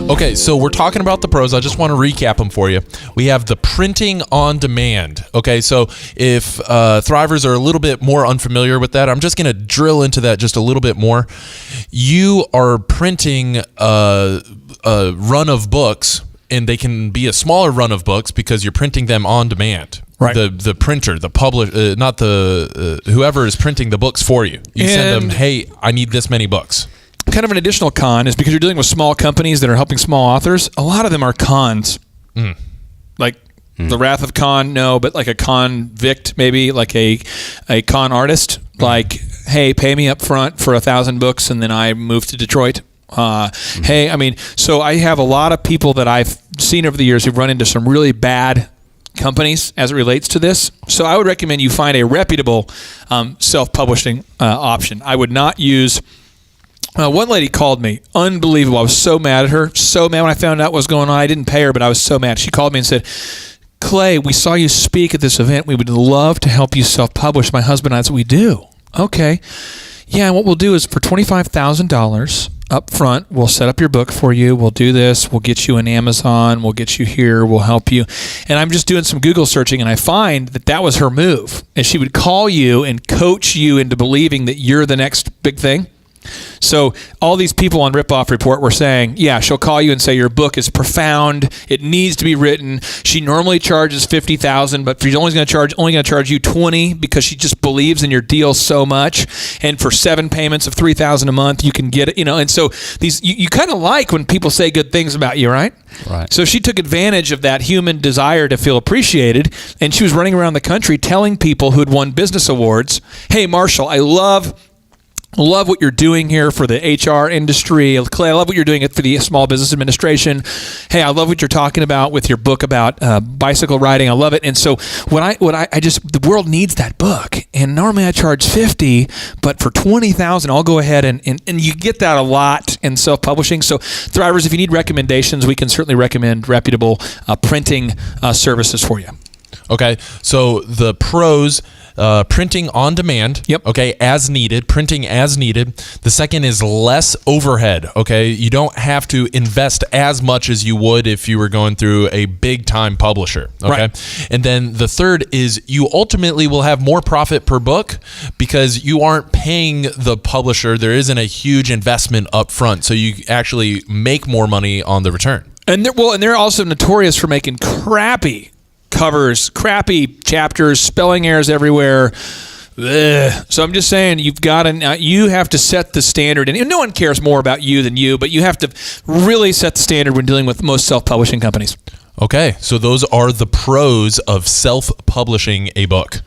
Okay, so we're talking about the pros. I just want to recap them for you. We have the printing on demand. Okay, so if Thrivers are a little bit more unfamiliar with that, I'm just going to drill into that just a little bit more. You are printing a run of books, and they can be a smaller run of books because you're printing them on demand. Right. The printer, the publisher, not the whoever is printing the books for you. You send them, hey, I need this many books. Kind of an additional con is because you're dealing with small companies that are helping small authors, a lot of them are cons. Like the Wrath of Con, no, but like a convict, maybe like a con artist, like, hey, pay me up front for 1,000 books and then I move to Detroit. Hey, I mean, so I have a lot of people that I've seen over the years who've run into some really bad companies as it relates to this. So I would recommend you find a reputable self-publishing option. I would not use... one lady called me. Unbelievable. I was so mad at her. So mad when I found out what was going on. I didn't pay her, but I was so mad. She called me and said, Clay, we saw you speak at this event. We would love to help you self-publish. My husband and I said, we do. Okay. Yeah, and what we'll do is for $25,000 up front, we'll set up your book for you. We'll do this. We'll get you an Amazon. We'll get you here. We'll help you. And I'm just doing some Google searching, and I find that was her move. And she would call you and coach you into believing that you're the next big thing. So all these people on Ripoff Report were saying, yeah, she'll call you and say your book is profound. It needs to be written. She normally charges $50,000, but she's only going to charge you $20 because she just believes in your deal so much. And for 7 payments of $3,000 a month, you can get it. And so these you kind of like when people say good things about you, right? Right. So she took advantage of that human desire to feel appreciated, and she was running around the country telling people who'd won business awards, hey, Marshall, I love what you're doing here for the HR industry. Clay, I love what you're doing for the Small Business Administration. Hey, I love what you're talking about with your book about bicycle riding. I love it. And so the world needs that book. And normally I charge $50, but for $20,000, I'll go ahead and you get that a lot in self-publishing. So Thrivers, if you need recommendations, we can certainly recommend reputable printing services for you. Okay, so the pros, printing on demand. Yep. Okay, as needed, printing as needed. The second is less overhead. Okay, you don't have to invest as much as you would if you were going through a big time publisher. Okay, right. And then the third is you ultimately will have more profit per book because you aren't paying the publisher. There isn't a huge investment up front, so you actually make more money on the return. And they're also notorious for making crappy covers, crappy chapters, spelling errors everywhere. Ugh. So I'm just saying you have to set the standard, and no one cares more about you than you, but you have to really set the standard when dealing with most self-publishing companies. Okay, so those are the pros of self-publishing a book.